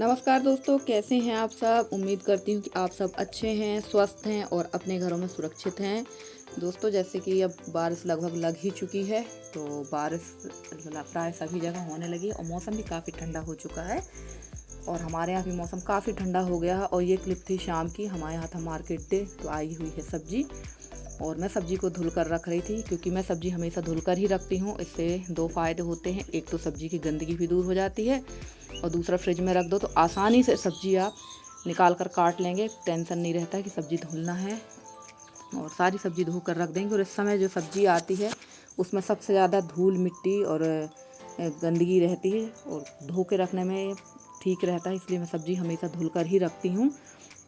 नमस्कार दोस्तों, कैसे हैं आप सब। उम्मीद करती हूँ कि आप सब अच्छे हैं, स्वस्थ हैं और अपने घरों में सुरक्षित हैं। दोस्तों, जैसे कि अब बारिश लगभग लग ही चुकी है, तो बारिश प्राय सभी जगह होने लगी और मौसम भी काफ़ी ठंडा हो चुका है। और हमारे यहाँ भी मौसम काफ़ी ठंडा हो गया है। और ये क्लिप थी शाम की, हमारे यहाँ था मार्केट डे, तो आई हुई है सब्जी और मैं सब्जी को धुल कर रख रही थी, क्योंकि मैं सब्जी हमेशा धुल कर ही रखती हूँ। इससे दो फ़ायदे होते हैं, एक तो सब्जी की गंदगी भी दूर हो जाती है और दूसरा फ्रिज में रख दो तो आसानी से सब्जी आप निकाल कर काट लेंगे। टेंशन नहीं रहता है कि सब्जी धुलना है, और सारी सब्जी धो कर रख देंगे। और इस समय जो सब्जी आती है उसमें सबसे ज़्यादा धूल मिट्टी और गंदगी रहती है, और धो के रखने में ठीक रहता है, इसलिए मैं सब्जी हमेशा धुल कर ही रखती हूँ।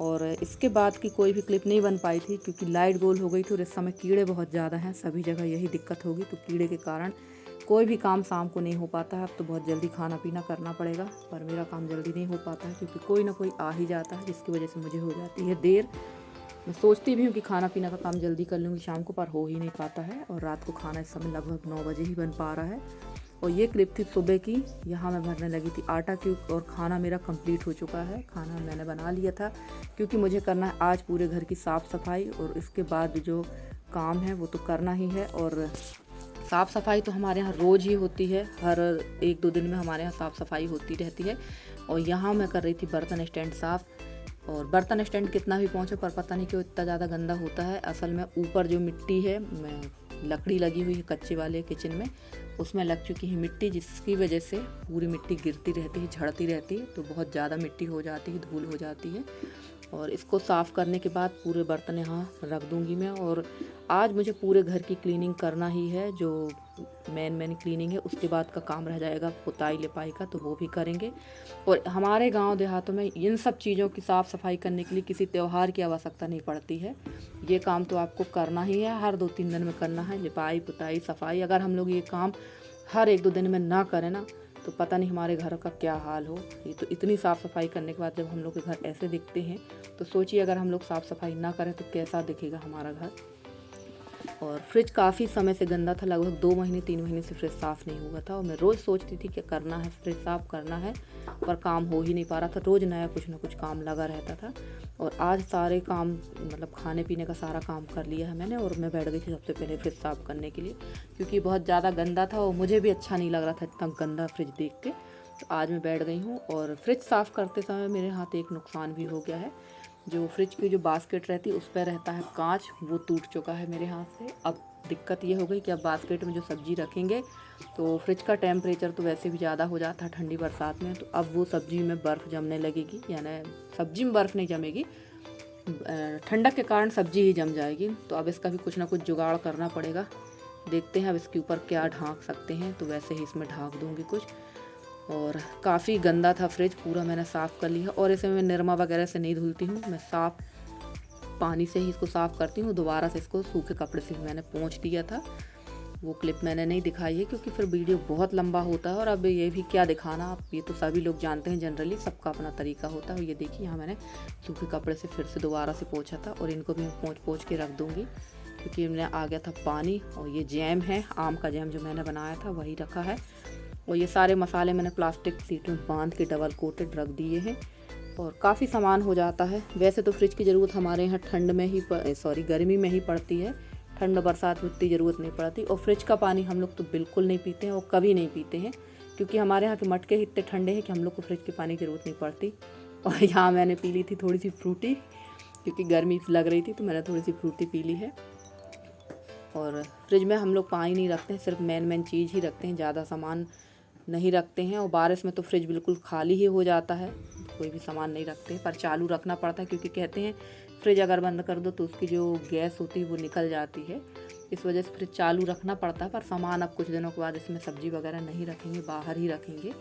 और इसके बाद की कोई भी क्लिप नहीं बन पाई थी, क्योंकि लाइट गोल हो गई थी और इस समय कीड़े बहुत ज़्यादा हैं, सभी जगह यही दिक्कत होगी। तो कीड़े के कारण कोई भी काम शाम को नहीं हो पाता है। अब तो बहुत जल्दी खाना पीना करना पड़ेगा, पर मेरा काम जल्दी नहीं हो पाता है, क्योंकि कोई ना कोई आ ही जाता है, जिसकी वजह से मुझे हो जाती है देर। मैं सोचती भी हूँ कि खाना पीना का काम जल्दी कर लूँगी शाम को, पर हो ही नहीं पाता है। और रात को खाना इस समय लगभग 9 बजे ही बन पा रहा है। और ये क्लिप थी सुबह की, यहाँ मैं भरने लगी थी आटा की, और खाना मेरा कंप्लीट हो चुका है। खाना मैंने बना लिया था, क्योंकि मुझे करना है आज पूरे घर की साफ़ सफाई, और इसके बाद जो काम है वो तो करना ही है। और साफ़ सफाई तो हमारे यहाँ रोज़ ही होती है, हर 1-2 दिन में हमारे यहाँ साफ़ सफाई होती रहती है। और यहाँ मैं कर रही थी बर्तन स्टैंड साफ़। और बर्तन स्टैंड कितना भी पहुँचे, पर पता नहीं क्यों इतना ज़्यादा गंदा होता है। असल में ऊपर जो मिट्टी है, लकड़ी लगी हुई है कच्चे वाले किचन में, उसमें लग चुकी है मिट्टी, जिसकी वजह से पूरी मिट्टी गिरती रहती है, झड़ती रहती है, तो बहुत ज़्यादा मिट्टी हो जाती है, धूल हो जाती है। और इसको साफ़ करने के बाद पूरे बर्तन यहाँ रख दूँगी मैं। और आज मुझे पूरे घर की क्लीनिंग करना ही है, जो मेन क्लीनिंग है। उसके बाद का काम रह जाएगा पुताई लिपाई का, तो वो भी करेंगे। और हमारे गांव देहातों में इन सब चीज़ों की साफ़ सफाई करने के लिए किसी त्यौहार की आवश्यकता नहीं पड़ती है। ये काम तो आपको करना ही है, हर 2-3 दिन में करना है, लिपाई पुताई सफाई। अगर हम लोग ये काम हर 1-2 दिन में ना करें ना, तो पता नहीं हमारे घर का क्या हाल हो। ये तो इतनी साफ़ सफाई करने के बाद जब हम लोग के घर ऐसे दिखते हैं, तो सोचिए अगर हम लोग साफ़ सफाई ना करें तो कैसा दिखेगा हमारा घर। और फ्रिज काफ़ी समय से गंदा था, लगभग 2 महीने 3 महीने से फ्रिज साफ़ नहीं हुआ था। और मैं रोज़ सोचती थी कि करना है, फ्रिज साफ़ करना है, पर काम हो ही नहीं पा रहा था। रोज़ नया कुछ ना कुछ काम लगा रहता था। और आज सारे काम, मतलब खाने पीने का सारा काम कर लिया है मैंने, और मैं बैठ गई थी सबसे पहले फ्रिज साफ़ करने के लिए, क्योंकि बहुत ज़्यादा गंदा था और मुझे भी अच्छा नहीं लग रहा था इतना गंदा फ्रिज देख के। तो आज मैं बैठ गई हूँ। और फ्रिज साफ़ करते समय मेरे हाथ एक नुकसान भी हो गया है। जो फ्रिज की जो बास्केट रहती है उस पर रहता है कांच, वो टूट चुका है मेरे हाथ से। अब दिक्कत ये हो गई कि अब बास्केट में जो सब्ज़ी रखेंगे, तो फ्रिज का टेम्परेचर तो वैसे भी ज़्यादा हो जाता है ठंडी बरसात में, तो अब वो सब्ज़ी में बर्फ़ जमने लगेगी, यानी सब्ज़ी में बर्फ़ नहीं जमेगी, ठंडक के कारण सब्ज़ी ही जम जाएगी। तो अब इसका भी कुछ ना कुछ जुगाड़ करना पड़ेगा। देखते हैं अब इसके ऊपर क्या ढाँक सकते हैं, तो वैसे ही इसमें ढाँक दूँगी कुछ। और काफ़ी गंदा था फ्रिज, पूरा मैंने साफ़ कर लिया। और इसे मैं निरमा वगैरह से नहीं धुलती हूँ, मैं साफ़ पानी से ही इसको साफ़ करती हूँ। दोबारा से इसको सूखे कपड़े से मैंने पोंछ दिया था। वो क्लिप मैंने नहीं दिखाई है, क्योंकि फिर वीडियो बहुत लंबा होता है। और अब ये भी क्या दिखाना, अब ये तो सभी लोग जानते हैं, जनरली सबका अपना तरीका होता है। और ये देखिए, यहाँ मैंने सूखे कपड़े से फिर से दोबारा से पोंछा था, और इनको भी मैं पोंछ के रख दूँगी, क्योंकि इनमें आ गया था पानी। और ये जैम है, आम का जैम जो मैंने बनाया था वही रखा है। और ये सारे मसाले मैंने प्लास्टिक शीट में बांध के डबल कोटेड रख दिए हैं। और काफ़ी सामान हो जाता है। वैसे तो फ्रिज की ज़रूरत हमारे यहाँ ठंड में ही गर्मी में ही पड़ती है, ठंड बरसात में इतनी ज़रूरत नहीं पड़ती। और फ्रिज का पानी हम लोग तो बिल्कुल नहीं पीते हैं, और कभी नहीं पीते हैं, क्योंकि हमारे यहाँ के मटके इतने ठंडे हैं कि हम लोग को फ्रिज के पानी की ज़रूरत नहीं पड़ती। और यहाँ मैंने पी ली थी थोड़ी सी फ्रूटी, क्योंकि गर्मी लग रही थी, तो मैंने थोड़ी सी फ्रूटी पी ली है। और फ्रिज में हम लोग पानी नहीं रखते हैं, सिर्फ मेन चीज़ ही रखते हैं, ज़्यादा सामान नहीं रखते हैं। और बारिश में तो फ्रिज बिल्कुल खाली ही हो जाता है, कोई भी सामान नहीं रखते, पर चालू रखना पड़ता है, क्योंकि कहते हैं फ्रिज अगर बंद कर दो तो उसकी जो गैस होती है वो निकल जाती है। इस वजह से फ्रिज चालू रखना पड़ता है। पर सामान अब कुछ दिनों के बाद इसमें सब्ज़ी वगैरह नहीं रखेंगे, बाहर ही रखेंगे।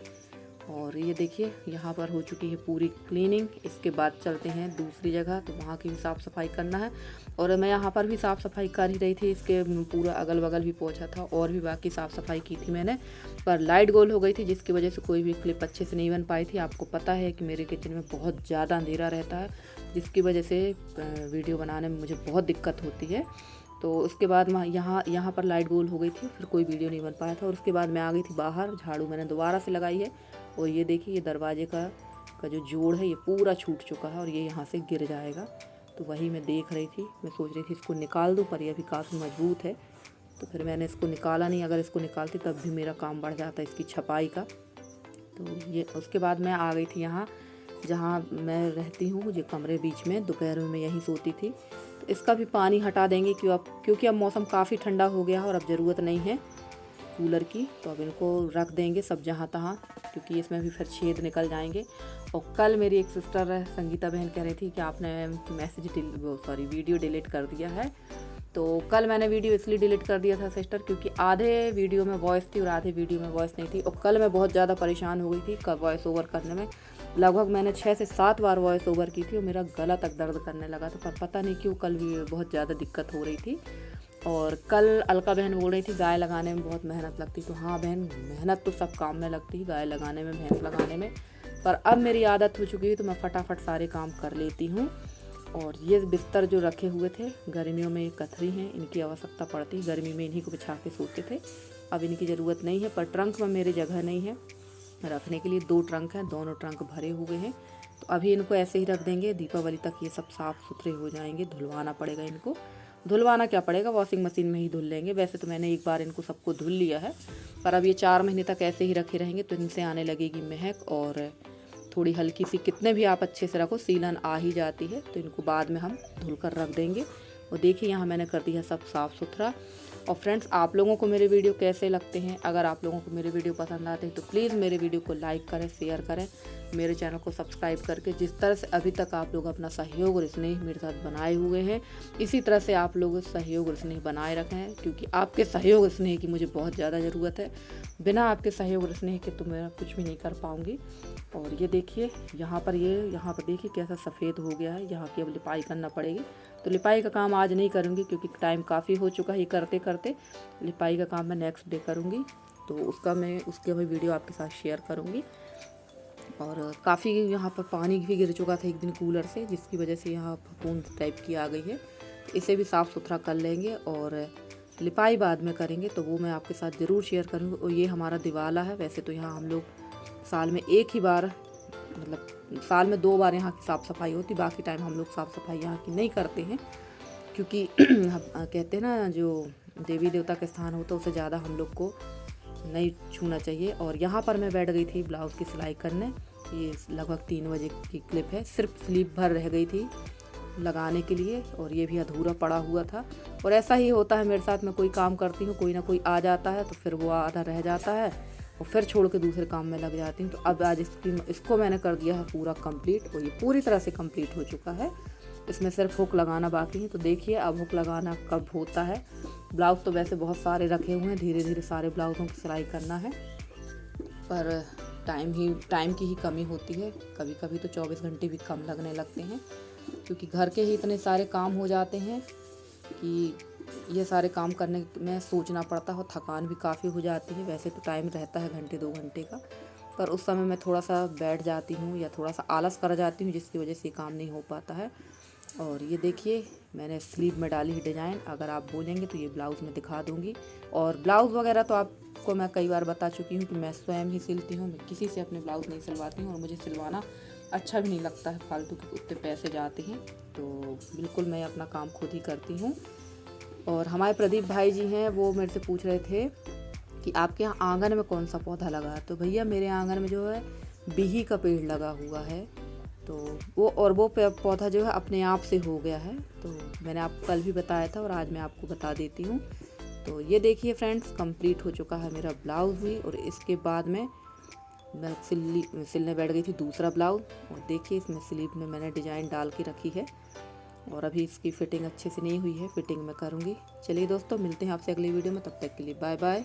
और ये देखिए, यहाँ पर हो चुकी है पूरी क्लीनिंग। इसके बाद चलते हैं दूसरी जगह, तो वहाँ की भी साफ़ सफाई करना है। और मैं यहाँ पर भी साफ़ सफाई कर ही रही थी, इसके पूरा अगल बगल भी पोंछा था, और भी बाकी साफ़ सफाई की थी मैंने। पर लाइट गोल हो गई थी, जिसकी वजह से कोई भी क्लिप अच्छे से नहीं बन पाई थी। आपको पता है कि मेरे किचन में बहुत ज़्यादा अंधेरा रहता है, जिसकी वजह से वीडियो बनाने में मुझे बहुत दिक्कत होती है। तो उसके बाद यहाँ पर लाइट गोल हो गई थी, फिर कोई वीडियो नहीं बन पाया था। और उसके बाद मैं आ गई थी बाहर, झाड़ू मैंने दोबारा से लगाई है। और ये देखिए, ये दरवाजे का का जो जोड़ है ये पूरा छूट चुका है और ये यहाँ से गिर जाएगा। तो वही मैं देख रही थी, मैं सोच रही थी इसको निकाल दूँ, पर ये अभी काफ़ी मजबूत है तो फिर मैंने इसको निकाला नहीं। अगर इसको निकालती तब भी मेरा काम बढ़ जाता इसकी छपाई का। तो ये उसके बाद मैं आ गई थी यहाँ जहाँ मैं रहती हूँ, जो कमरे बीच में, दोपहर में मैं यहीं सोती थी। तो इसका भी पानी हटा देंगे क्योंकि अब मौसम काफ़ी ठंडा हो गया है और अब ज़रूरत नहीं है कूलर की। तो अब इनको रख देंगे सब जहाँ तहाँ, क्योंकि इसमें भी फिर छेद निकल जाएंगे। और कल मेरी एक सिस्टर संगीता बहन कह रही थी कि आपने वीडियो डिलीट कर दिया है। तो कल मैंने वीडियो इसलिए डिलीट कर दिया था सिस्टर, क्योंकि आधे वीडियो में वॉइस थी और आधे वीडियो में वॉइस नहीं थी। और कल मैं बहुत ज़्यादा परेशान हो गई थी वॉइस ओवर करने में। लगभग मैंने 6 से 7 बार वॉइस ओवर की थी और मेरा गला तक दर्द करने लगा था। पर पता नहीं क्यों कल भी बहुत ज़्यादा दिक्कत हो रही थी। और कल अलका बहन बोल रही थी गाय लगाने में बहुत मेहनत लगती। तो हाँ बहन, मेहनत तो सब काम में लगती है, गाय लगाने में, भैंस लगाने में। पर अब मेरी आदत हो चुकी है तो मैं फटाफट सारे काम कर लेती हूँ। और ये बिस्तर जो रखे हुए थे, गर्मियों में कथरी हैं, इनकी आवश्यकता पड़ती, गर्मी में इन्हीं को बिछा के सोते थे। अब इनकी ज़रूरत नहीं है। पर ट्रंक में मेरी जगह नहीं है रखने के लिए। 2 ट्रंक हैं, दोनों ट्रंक भरे हुए हैं। तो अभी इनको ऐसे ही रख देंगे, दीपावली तक ये सब साफ़ सुथरे हो जाएंगे। धुलवाना पड़ेगा इनको, धुलवाना क्या पड़ेगा, वॉशिंग मशीन में ही धुल लेंगे। वैसे तो मैंने एक बार इनको सबको धुल लिया है, पर अब ये 4 महीने तक ऐसे ही रखे रहेंगे तो इनसे आने लगेगी महक। और थोड़ी हल्की सी, कितने भी आप अच्छे से रखो, सीलन आ ही जाती है। तो इनको बाद में हम धुल कर रख देंगे। और देखिए यहाँ मैंने कर दिया सब साफ़ सुथरा। और फ्रेंड्स, आप लोगों को मेरे वीडियो कैसे लगते हैं? अगर आप लोगों को मेरे वीडियो पसंद आते हैं तो प्लीज़ मेरे वीडियो को लाइक करें, शेयर करें, मेरे चैनल को सब्सक्राइब करके। जिस तरह से अभी तक आप लोग अपना सहयोग और स्नेह मेरे साथ बनाए हुए हैं, इसी तरह से आप लोग सहयोग और स्नेह बनाए रखें, क्योंकि आपके सहयोग और स्नेह की मुझे बहुत ज़्यादा ज़रूरत है। बिना आपके सहयोग और स्नेह के तो मैं कुछ भी नहीं कर पाऊँगी। और ये देखिए यहाँ पर देखिए कैसा सफ़ेद हो गया है। यहाँ की अब लिपाई करना पड़ेगी। तो लिपाई का काम आज नहीं करूँगी क्योंकि टाइम काफ़ी हो चुका है ये करते करते। लिपाई का काम मैं नेक्स्ट डे करूँगी, तो उसके भी वीडियो आपके साथ शेयर करूँगी। और काफ़ी यहाँ पर पानी भी गिर चुका था एक दिन कूलर से, जिसकी वजह से यहाँ फफूंद टाइप की आ गई है। तो इसे भी साफ़ सुथरा कर लेंगे और लिपाई बाद में करेंगे, तो वो मैं आपके साथ ज़रूर शेयर करूँगी। और ये हमारा दिवाला है। वैसे तो यहाँ हम लोग साल में 1 ही बार, मतलब साल में 2 बार यहाँ की साफ़ सफाई होती, बाकी टाइम हम लोग साफ़ सफाई यहाँ की नहीं करते हैं, क्योंकि कहते हैं ना, जो देवी देवता का स्थान होता है उसे ज़्यादा हम लोग को नहीं छूना चाहिए। और यहाँ पर मैं बैठ गई थी ब्लाउज़ की सिलाई करने। ये लगभग 3 बजे की क्लिप है। सिर्फ स्लीव भर रह गई थी लगाने के लिए और ये भी अधूरा पड़ा हुआ था। और ऐसा ही होता है मेरे साथ, मैं कोई काम करती हूँ, कोई ना कोई आ जाता है तो फिर वो आधा रह जाता है और फिर छोड़ के दूसरे काम में लग जाती हूँ। तो अब आज इसको मैंने कर दिया है पूरा कंप्लीट, और ये पूरी तरह से कंप्लीट हो चुका है। इसमें सिर्फ हुक लगाना बाकी है। तो देखिए अब हुक लगाना कब होता है। ब्लाउज़ तो वैसे बहुत सारे रखे हुए हैं, धीरे धीरे सारे ब्लाउज़ों की सिलाई करना है, पर टाइम की ही कमी होती है। कभी कभी तो 24 घंटे भी कम लगने लगते हैं, क्योंकि घर के ही इतने सारे काम हो जाते हैं कि ये सारे काम करने में सोचना पड़ता है और थकान भी काफ़ी हो जाती है। वैसे तो टाइम रहता है 1-2 घंटे का, पर उस समय मैं थोड़ा सा बैठ जाती हूँ या थोड़ा सा आलस कर जाती हूँ, जिसकी वजह से काम नहीं हो पाता है। और ये देखिए मैंने स्लीव में डाली है डिज़ाइन। अगर आप बोलेंगे तो ये ब्लाउज़ में दिखा दूँगी। और ब्लाउज़ वगैरह तो आपको मैं कई बार बता चुकी हूँ कि मैं स्वयं ही सिलती हूँ, मैं किसी से अपने ब्लाउज़ नहीं सिलवाती हूँ और मुझे सिलवाना अच्छा भी नहीं लगता है, फालतू के उतने पैसे जाते हैं। तो बिल्कुल मैं अपना काम खुद ही करती हूँ। और हमारे प्रदीप भाई जी हैं, वो मेरे से पूछ रहे थे कि आपके यहाँ आंगन में कौन सा पौधा लगा है। तो भैया मेरे आंगन में जो है बिही का पेड़ लगा हुआ है, तो वो पौधा जो है अपने आप से हो गया है। तो मैंने आपको कल भी बताया था और आज मैं आपको बता देती हूँ। तो ये देखिए फ्रेंड्स, कंप्लीट हो चुका है मेरा ब्लाउज़ भी। और इसके बाद मैं सिलने बैठ गई थी दूसरा ब्लाउज़। और देखिए इसमें स्लीव में मैंने डिज़ाइन डाल के रखी है और अभी इसकी फ़िटिंग अच्छे से नहीं हुई है, फ़िटिंग मैं करूँगी। चलिए दोस्तों, मिलते हैं आपसे अगली वीडियो में, तब तक के लिए बाय बाय।